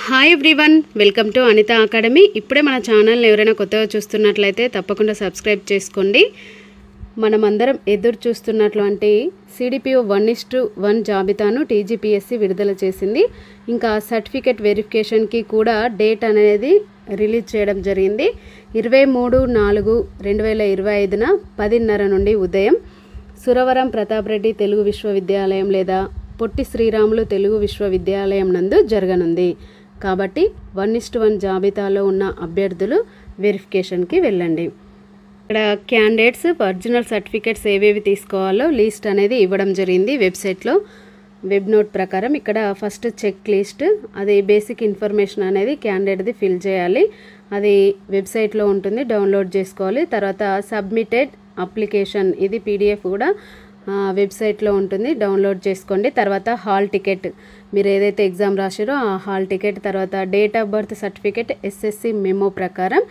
Hi everyone, welcome to Anita academy. ఇప్పుడే మన ఛానల్ని ఎవరైనా కొత్తగా చూస్తున్నట్లయితే తప్పకుండా సబ్స్క్రైబ్ చేసుకోండి. మనమందరం ఎదురు చూస్తున్నటువంటి CDPO 1:1 జాబితాను TGPSC విడుదల చేసింది. ఇంకా సర్టిఫికేట్ వెరిఫికేషన్కి కూడా డేట్ అనేది రిలీజ్ చేయడం జరిగింది. 23/4/2025న 10:30 నుండి ఉదయం సురవరం ప్రతాప్ రెడ్డి తెలుగు విశ్వవిద్యాలయం లేదా పొట్టి శ్రీరాములు తెలుగు విశ్వవిద్యాలయం నందు జరగనుంది. కాబట్టి 1:1 జాబితాలో ఉన్న అభ్యర్థులు వెరిఫికేషన్కి వెళ్ళండి. ఇక్కడ క్యాండిడేట్స్ ఒరిజినల్ సర్టిఫికేట్స్ ఏవేవి తీసుకోవాలో లిస్ట్ అనేది ఇవ్వడం జరిగింది వెబ్సైట్లో. వెబ్ నోట్ ప్రకారం ఇక్కడ ఫస్ట్ చెక్ లిస్ట్, అది బేసిక్ ఇన్ఫర్మేషన్ అనేది క్యాండిడేట్ది ఫిల్ చేయాలి. అది వెబ్సైట్లో ఉంటుంది, డౌన్లోడ్ చేసుకోవాలి. తర్వాత సబ్మిటెడ్ అప్లికేషన్, ఇది PDF కూడా వెబ్సైట్లో ఉంటుంది, డౌన్లోడ్ చేసుకోండి. తర్వాత హాల్ టికెట్, మీరు ఏదైతే ఎగ్జామ్ రాశారో ఆ హాల్ టికెట్, తర్వాత date of birth certificate SSC memo ప్రకారం,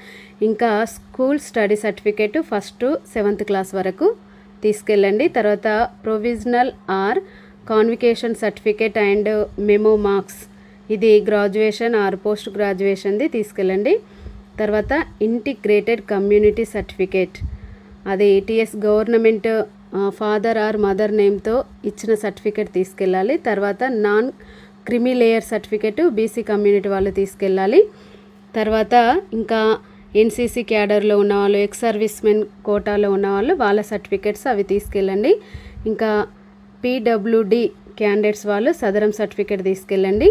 ఇంకా school study certificate 1st to 7th class వరకు తీసుకెళ్ళండి. తర్వాత provisional or convocation certificate and memo marks, ఇది గ్రాడ్యుయేషన్ ఆర్ పోస్ట్ గ్రాడ్యుయేషన్ది తీసుకెళ్ళండి. తర్వాత ఇంటిగ్రేటెడ్ కమ్యూనిటీ సర్టిఫికేట్, అది TS government father or mother నేమ్తో ఇచ్చిన సర్టిఫికేట్ తీసుకెళ్ళాలి. తర్వాత నాన్ క్రిమి లేయర్ సర్టిఫికేట్ BC కమ్యూనిటీ వాళ్ళు తీసుకెళ్ళాలి. తర్వాత ఇంకా NCC క్యాడర్లో ఉన్నవాళ్ళు, ఎక్స్ సర్వీస్మెన్ కోటాలో ఉన్నవాళ్ళు, వాళ్ళ సర్టిఫికేట్స్ అవి తీసుకెళ్ళండి. ఇంకా PWD క్యాండిడేట్స్ వాళ్ళు సదరం సర్టిఫికేట్ తీసుకెళ్ళండి.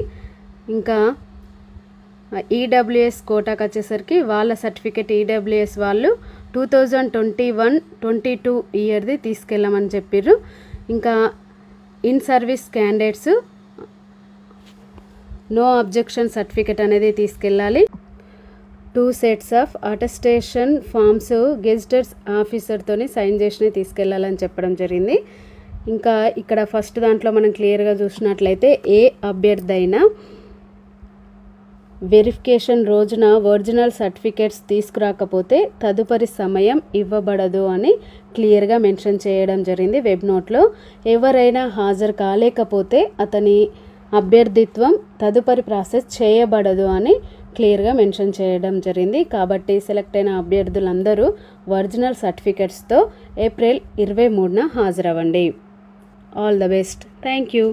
ఇంకా EWS కోటాకు వచ్చేసరికి వాళ్ళ సర్టిఫికేట్ EWS వాళ్ళు 2021-22 ఇయర్ది తీసుకెళ్ళమని చెప్పారు. ఇంకా in service candidates no objection certificate అనేది తీసుకెళ్ళాలి. 2 sets of attestation forms gazetted ఆఫీసర్తోని సైన్ చేసి తీసుకెళ్ళాలని చెప్పడం జరిగింది. ఇంకా ఇక్కడ ఫస్ట్ దాంట్లో మనం క్లియర్గా చూసినట్లయితే ఏ అభ్యర్థి అయినా వెరిఫికేషన్ రోజున ఒరిజినల్ సర్టిఫికేట్స్ తీసుకురాకపోతే తదుపరి సమయం ఇవ్వబడదు అని క్లియర్గా మెన్షన్ చేయడం జరిగింది వెబ్ నోట్లో. ఎవరైనా హాజరు కాలేకపోతే అతని అభ్యర్థిత్వం తదుపరి ప్రాసెస్ చేయబడదు అని క్లియర్గా మెన్షన్ చేయడం జరిగింది. కాబట్టి సెలెక్ట్ అయిన అభ్యర్థులందరూ ఒరిజినల్ సర్టిఫికేట్స్తో ఏప్రిల్ 23న హాజరవ్వండి. All the best. Thank you.